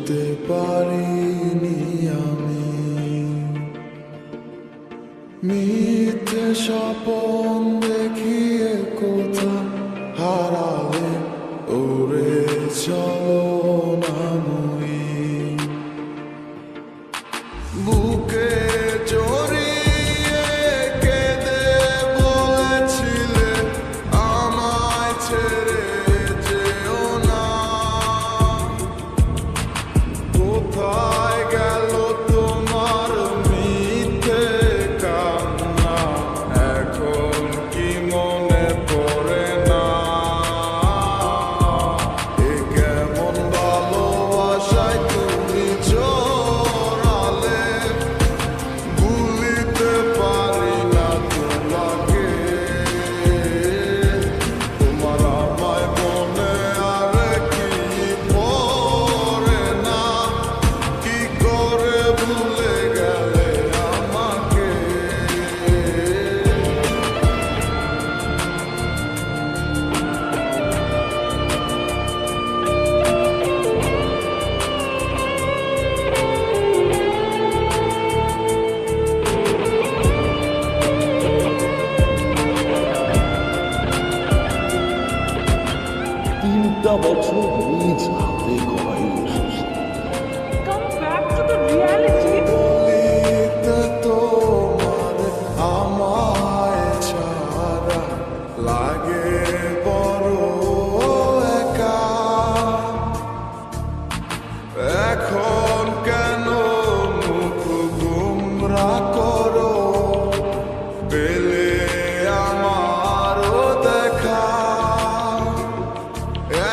বুঝতে পারিনি আমি মিথ্যে স্বপন দেখিয়ে কোথা হারালে ওরে চলো না মই বুকে জড়িয়ে কেঁদে বলেছিলে আমায় ছেড়ে যেও না কোথায় গেল তোমার মিথ্যে কান্না এখন কি মনে পড়ে না এ কেমন ভালোবাসায় তুমি জড়ালে ভুলিতে পারি না তোমাকে তোমার আমায় মনে আর কি পড়ে না কি করে ভুলে গেলে আমাকে তিনটা বছর নিজ হাতে গড়াই এসেছে। Come back to the reality. বলিতে তোমার আমায় ছাড়া লাগে বড় একা এখন কেন মুখ গুমরা করো পেলে আমারও দেখা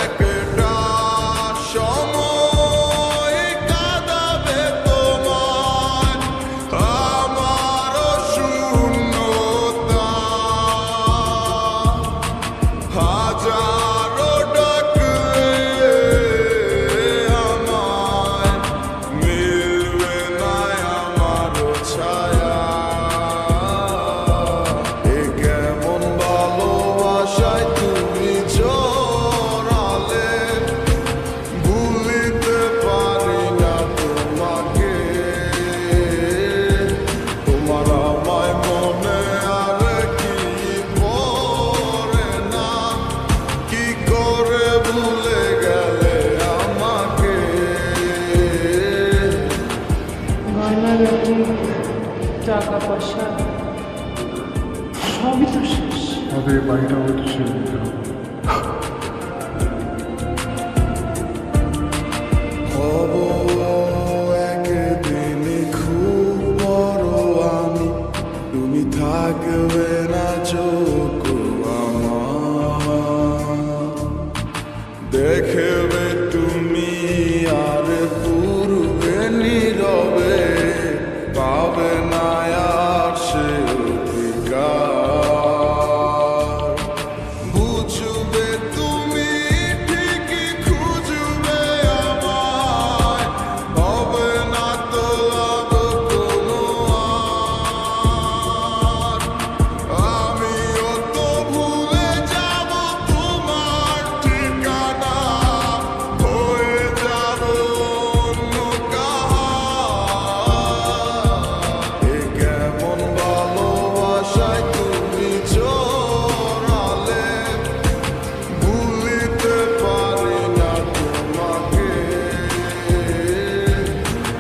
একটা সময় কাঁদাবে তোমার আমারও শূন্যতা হাজারো ডাকলে আমায় মিলবে না আমারও ছায়া এ কেমন ভালোবাসায় তুমি জড়ালে ভুলিতে পারি না তোমাকে তোমার আমায় মনে আর কি পড়ে না কি করে ভুলে গেলে আমাকে গয়নাগাটি টাকা পয়সা সবই তো শেষ। আমাদের এই বাড়িটা হয়তো ছেড়ে দিতে হবে। হব একদিন খুব বড় আমি তুমি থাকবে না চোখ আমার দেখবে তুমি আর পূর্বে নীরবে পাবে না আর সে অধিকার বুঝবে তুমি ঠিকই খুঁজবে আমায় হবে না তো লাভ কোনো আর আমিও তো ভুলে যাব তোমার ঠিকানা হয়ে যাব অন্য কাহার এ কেমন ভালোবাসায় তুমি জড়ালে ভুলিতে পারি না তোমাকে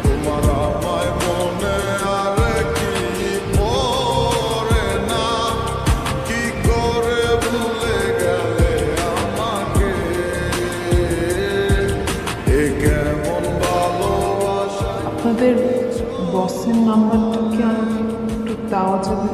তোমার আমায় মনে আর কি পড়ে না কি করে ভুলে গেলে আমাকে এ কেমন ভালোবাসা আপনাদের বসের নাম্বারটা কি আমাকে একটু দেওয়া যাবে?